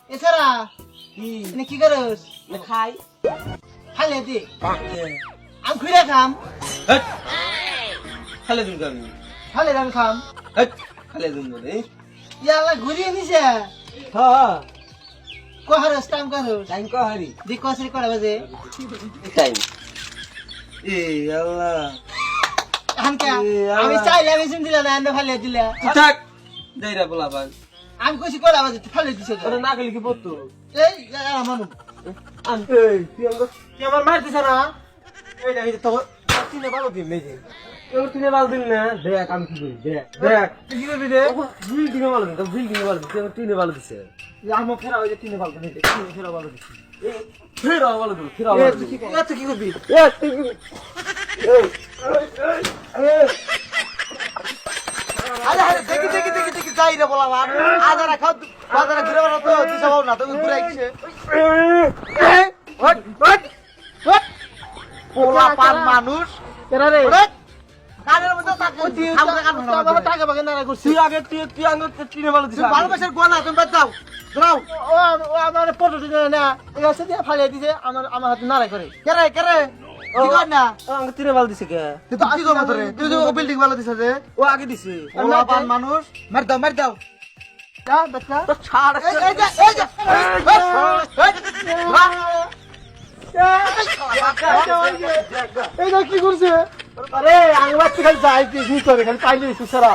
এছাড়া কি করস খাই খাইলে দি আমি খুঁড়ে খাম খালে দিন আমি খাইলে আমি খাম খালে দিন রে ইয়ালা ঘুরিয়ে নিছে হ্যাঁ কহারস টাইম করস টাইম কহারি দি কসরি করা বাজে টাইম এ আল্লাহ আমি চাইলে আমি শুন দিলা না এন্ড ফাইলে দিলা থাক দেইরা বলাবান আমি কইছি করা বাজে ফাইলে দিছ তোরা না গেলি কি পড়তো এই মানু এই তুই আমার মার দিছ না এই যে তো তিনে ভালো দিন নেই এবার তিনে ভালো দিন না দেখ আমি কি করি দেখ কি করবি রে বিল্ডিং ভালো দিন বিল্ডিং ভালো দিছে তিনে ভালো দিছে আমার ফেরা হয়ে তিনে ভালো দিন ফেরা ভালো দিছে ফেরা ভালো দিন ফেরা ভালো দিন তুই কি করবি তুই কি আরে আরে দেখি যাই রে বলা বাপ আদারা খাও আদারা ঘুরে বেড়া তো তুই সব না তো ঘুরে আইছে ওট পোলা পান মানুষ কেরা রে কানের মধ্যে তাকে আমরা কান না বাবা টাকা বাগে না করছিস তুই আগে তুই আগে তিনে ভালো দিছ ভালোবাসার গোনা তুমি বাদ দাও দাও ও আমার ফটো দিলে না এই আছে দিয়ে ফালিয়ে দিছে আমার হাতে নাড়াই করে কেরে কি কর না আগে তিনে ভালো দিছে কে তুই তো কি করব তোরে তুই তো বিল্ডিং ভালো দিছ রে ও আগে দিছে পোলা পান মানুষ মার দাও যা বাচ্চা তো ছাড় এই কি করছে আরে আঙ্গুল খালি যাই কি করে খালি পাইলে সুসারা